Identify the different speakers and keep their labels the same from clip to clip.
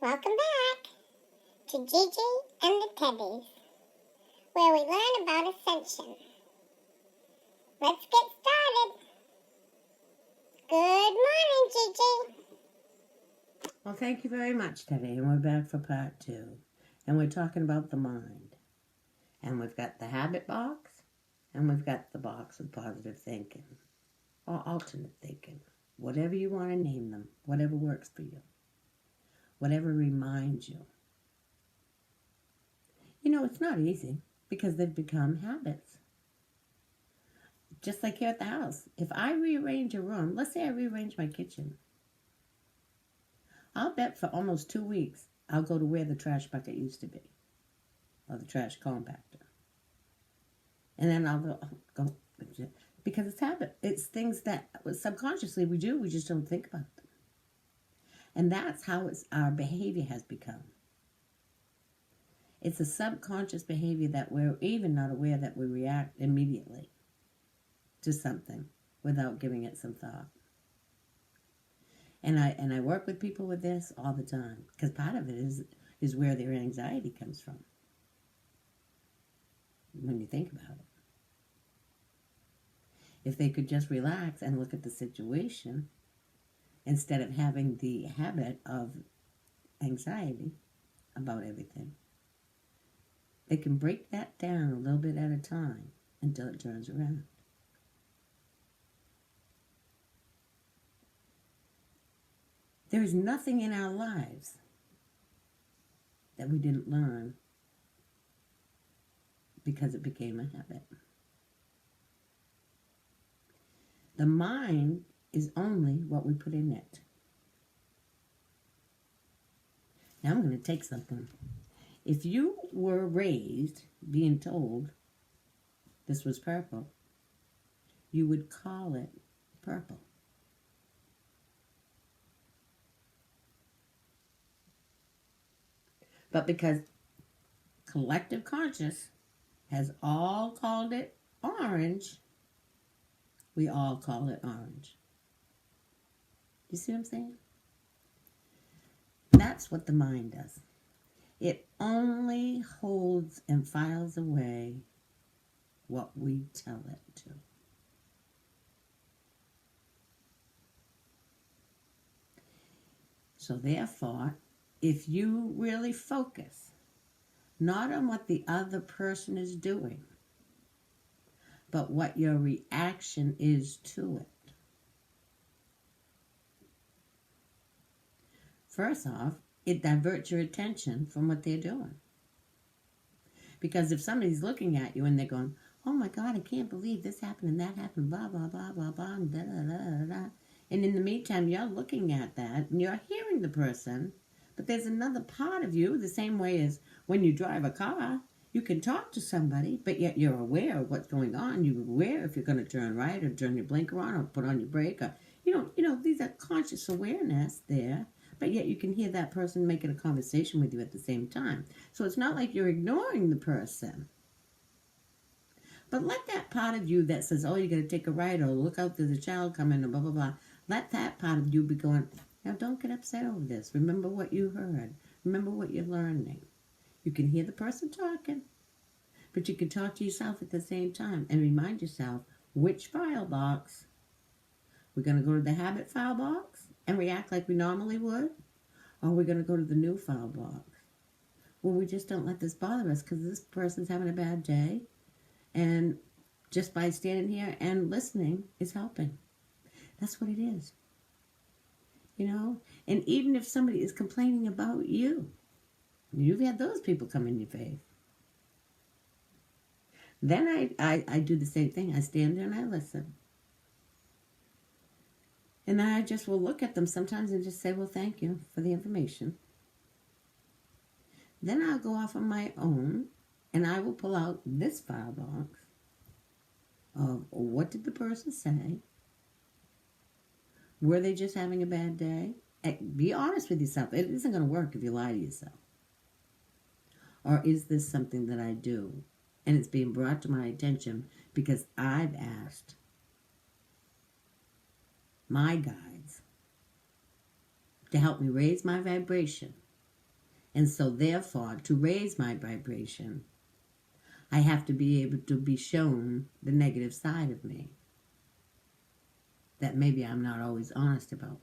Speaker 1: Welcome back to Gigi and the Teddies, where we learn about ascension. Let's get started. Good morning, Gigi.
Speaker 2: Well, thank you very much, Teddy, and we're back for part 2. And we're talking about the mind. And we've got the habit box, and we've got the box of positive thinking, or alternate thinking, whatever you want to name them, whatever works for you, whatever reminds you. You know, it's not easy because they've become habits. Just like here at the house. If I rearrange a room, let's say I rearrange my kitchen, I'll bet for almost 2 weeks I'll go to where the trash bucket used to be, or the trash compactor. And then I'll go because it's habit. It's things that subconsciously we do, we just don't think about them. And that's how our behavior has become. It's a subconscious behavior that we're even not aware that we react immediately to something without giving it some thought. And I work with people with this all the time because part of it is where their anxiety comes from when you think about it. If they could just relax and look at the situation instead of having the habit of anxiety about everything, they can break that down a little bit at a time until it turns around. There is nothing in our lives that we didn't learn because it became a habit. The mind is only what we put in it. Now I'm going to take something. If you were raised being told this was purple, you would call it purple. But because collective conscious has all called it orange, we all call it orange. You see what I'm saying? That's what the mind does. It only holds and files away what we tell it to. So therefore, if you really focus not on what the other person is doing, but what your reaction is to it. First off, it diverts your attention from what they're doing. Because if somebody's looking at you and they're going, oh my God, I can't believe this happened and that happened, blah, blah, blah, blah, blah, and da, da, da, da, da. And in the meantime, you're looking at that and you're hearing the person, but there's another part of you, the same way as when you drive a car, you can talk to somebody, but yet you're aware of what's going on. You're aware if you're going to turn right or turn your blinker on or put on your brake. Or, you know, these are conscious awareness there, but yet you can hear that person making a conversation with you at the same time. So it's not like you're ignoring the person. But let that part of you that says, oh, you got to take a right or look out, there's a child coming or blah, blah, blah. Let that part of you be going, now don't get upset over this. Remember what you heard. Remember what you're learning. You can hear the person talking, but you can talk to yourself at the same time and remind yourself which file box. We're going to go to the habit file box and react like we normally would, or we're going to go to the new file box where we just don't let this bother us because this person's having a bad day, and just by standing here and listening is helping. That's what it is. You know? And even if somebody is complaining about you, you've had those people come in your face. Then I do the same thing. I stand there and I listen. And I just will look at them sometimes and just say, well, thank you for the information. Then I'll go off on my own and I will pull out this file box of what did the person say? Were they just having a bad day? Be honest with yourself. It isn't going to work if you lie to yourself. Or is this something that I do? And it's being brought to my attention because I've asked my guides to help me raise my vibration And so therefore, to raise my vibration, I have to be able to be shown the negative side of me that maybe I'm not always honest about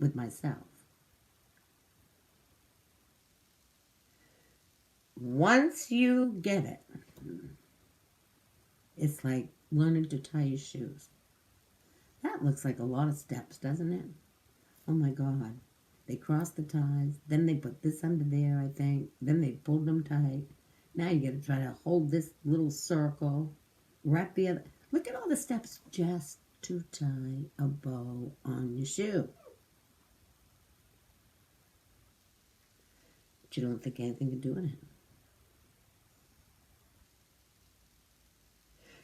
Speaker 2: with myself. Once you get it, it's like learning to tie your shoes. That looks like a lot of steps, doesn't it? Oh my God. They cross the ties, then they put this under there, I think, then they pulled them tight. Now you got to try to hold this little circle, wrap the other. Look at all the steps just to tie a bow on your shoe. But you don't think anything of doing it.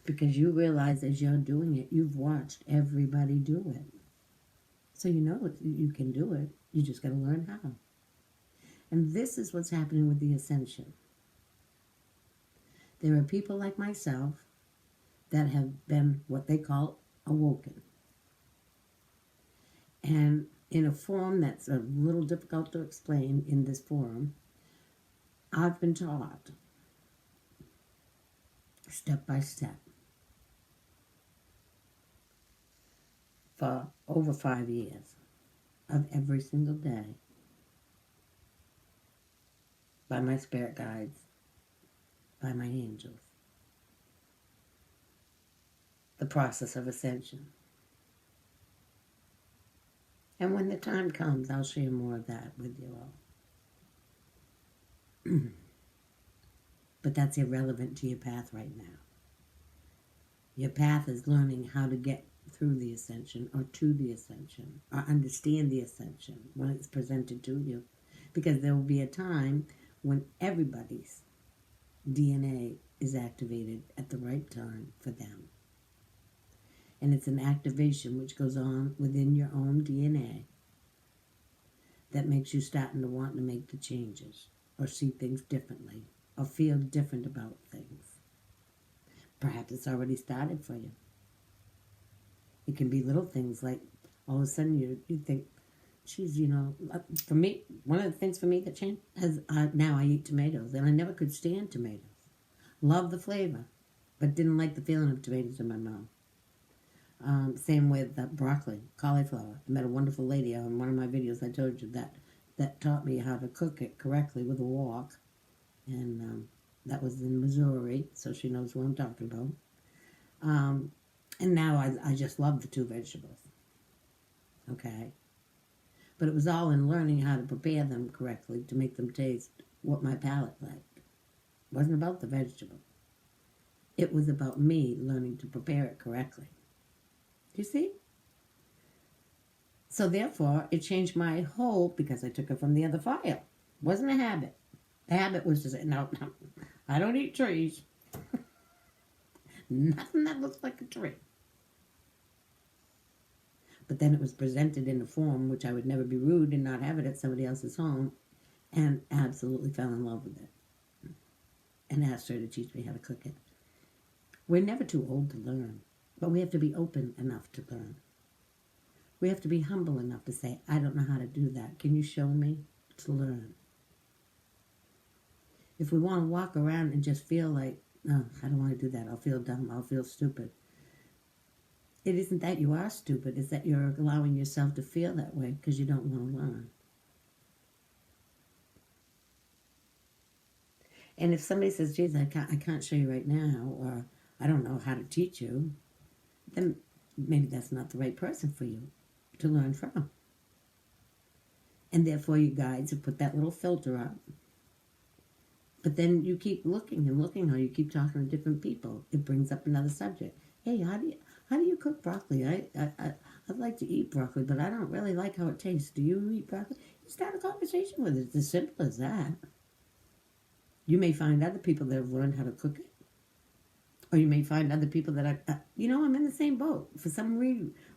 Speaker 2: Because you realize as you're doing it, you've watched everybody do it. So you know you can do it. You just got to learn how. And this is what's happening with the ascension. There are people like myself that have been what they call awoken. And in a form that's a little difficult to explain in this forum, I've been taught step by step for over 5 years of every single day by my spirit guides, by my angels. The process of ascension. And when the time comes, I'll share more of that with you all. But that's irrelevant to your path right now. Your path is learning how to get through the ascension or to the ascension or understand the ascension when it's presented to you. Because there will be a time when everybody's DNA is activated at the right time for them. And it's an activation which goes on within your own DNA that makes you starting to want to make the changes or see things differently or feel different about things. Perhaps it's already started for you. It can be little things like all of a sudden you think, geez, you know, for me, one of the things for me that changed is now I eat tomatoes, and I never could stand tomatoes. Love the flavor, but didn't like the feeling of tomatoes in my mouth. Same with broccoli, cauliflower. I met a wonderful lady on one of my videos. I told you that taught me how to cook it correctly with a wok, and that was in Missouri, so she knows what I'm talking about. And now I just love the two vegetables. Okay? But it was all in learning how to prepare them correctly to make them taste what my palate liked. It wasn't about the vegetable. It was about me learning to prepare it correctly. You see? So therefore, it changed my whole, because I took it from the other file. It wasn't a habit. The habit was to say, no, I don't eat trees. Nothing that looks like a tree. But then it was presented in a form which I would never be rude and not have it at somebody else's home, and absolutely fell in love with it. And asked her to teach me how to cook it. We're never too old to learn, but we have to be open enough to learn. We have to be humble enough to say, I don't know how to do that. Can you show me? To learn. If we want to walk around and just feel like, no, I don't want to do that. I'll feel dumb. I'll feel stupid. It isn't that you are stupid. It's that you're allowing yourself to feel that way because you don't want to learn. And if somebody says, geez, I can't show you right now, or I don't know how to teach you, then maybe that's not the right person for you to learn from. And therefore you guides have put that little filter up. But then you keep looking and looking, or you keep talking to different people. It brings up another subject. Hey, how do you cook broccoli? I'd like to eat broccoli, but I don't really like how it tastes. Do you eat broccoli? You start a conversation with it. It's as simple as that. You may find other people that have learned how to cook it. Or you may find other people that are, I'm in the same boat. For some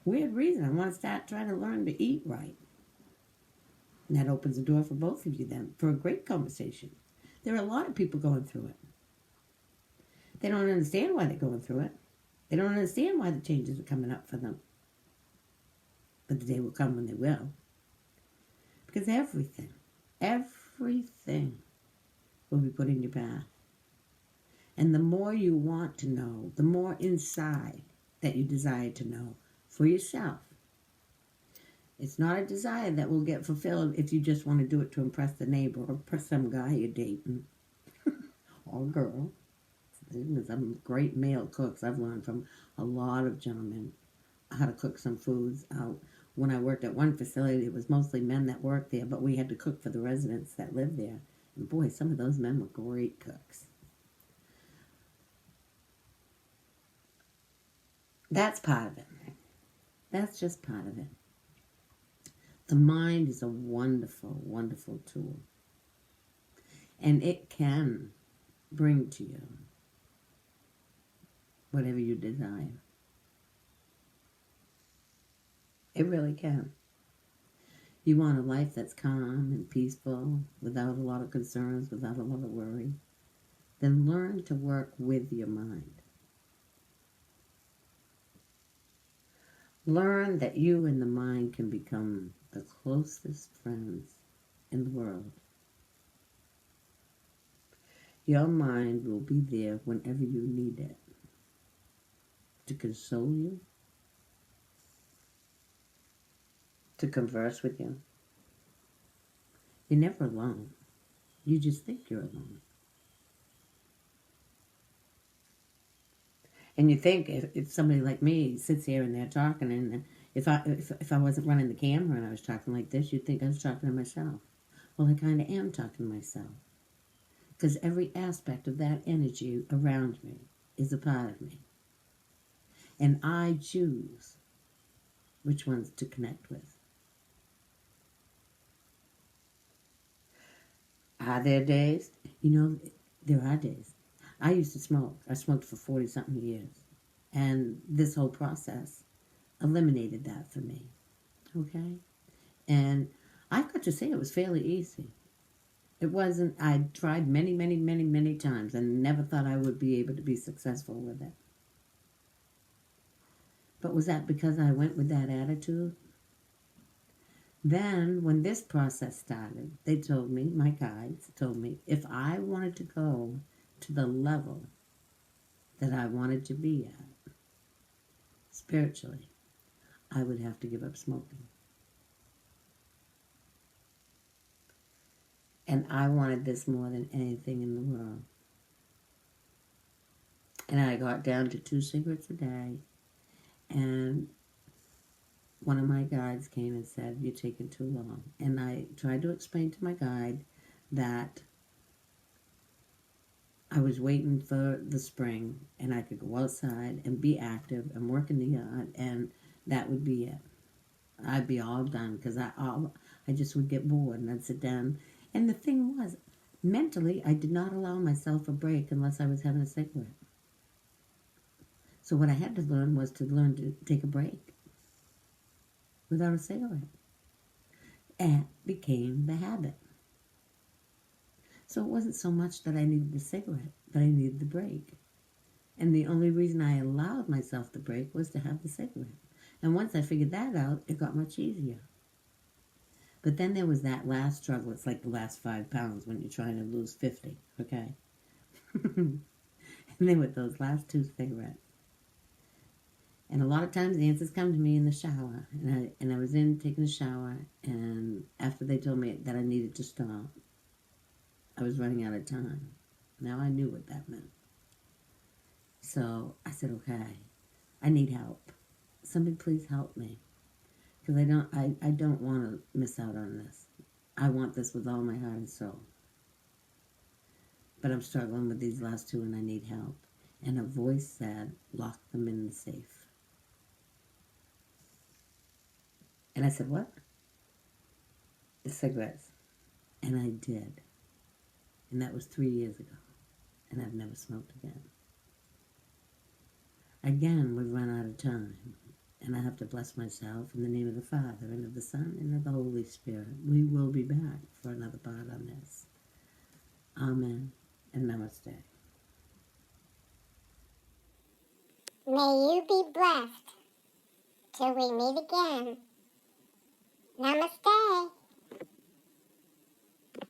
Speaker 2: weird reason, I want to start trying to learn to eat right. And that opens the door for both of you then, for a great conversation. There are a lot of people going through it. They don't understand why they're going through it. They don't understand why the changes are coming up for them. But the day will come when they will. Because everything everything will be put in your path. And the more you want to know, the more inside that you desire to know for yourself. It's not a desire that will get fulfilled if you just want to do it to impress the neighbor or impress some guy you're dating or girl. There's some great male cooks. I've learned from a lot of gentlemen how to cook some foods. When I worked at one facility, it was mostly men that worked there, but we had to cook for the residents that lived there. And boy, some of those men were great cooks. That's part of it. That's just part of it. The mind is a wonderful, wonderful tool. And it can bring to you whatever you desire. It really can. You want a life that's calm and peaceful, without a lot of concerns, without a lot of worry, then learn to work with your mind. Learn that you and the mind can become the closest friends in the world. Your mind will be there whenever you need it, to console you, to converse with you. You're never alone. You just think you're alone. And you think if somebody like me sits here and they're talking, and if I wasn't running the camera and I was talking like this, you'd think I was talking to myself. Well, I kind of am talking to myself. Because every aspect of that energy around me is a part of me. And I choose which ones to connect with. Are there days? There are days. I used to smoke. I smoked for 40-something years. And this whole process eliminated that for me. Okay? And I've got to say it was fairly easy. It wasn't, I tried many, many, many, many times and never thought I would be able to be successful with it. But was that because I went with that attitude? Then, when this process started, they told me, my guides told me, if I wanted to go to the level that I wanted to be at, spiritually, I would have to give up smoking. And I wanted this more than anything in the world. And I got down to 2 cigarettes a day. And one of my guides came and said, you're taking too long. And I tried to explain to my guide that I was waiting for the spring and I could go outside and be active and work in the yard, and that would be it. I'd be all done because I just would get bored and I'd sit down. And the thing was, mentally, I did not allow myself a break unless I was having a cigarette. So what I had to learn was to learn to take a break without a cigarette. And it became the habit. So it wasn't so much that I needed the cigarette, but I needed the break. And the only reason I allowed myself the break was to have the cigarette. And once I figured that out, it got much easier. But then there was that last struggle. It's like the last 5 pounds when you're trying to lose 50, okay? And then with those last 2 cigarettes. And a lot of times the answers come to me in the shower. And I was taking a shower, and after they told me that I needed to stop, I was running out of time. Now I knew what that meant. So I said, okay, I need help. Somebody please help me. Because I don't want to miss out on this. I want this with all my heart and soul. But I'm struggling with these last 2 and I need help. And a voice said, lock them in the safe. And I said, what? The cigarettes. And I did. And that was 3 years ago. And I've never smoked again. Again, we've run out of time. And I have to bless myself in the name of the Father, and of the Son, and of the Holy Spirit. We will be back for another part on this. Amen and namaste.
Speaker 1: May you be blessed till we meet again. Namaste.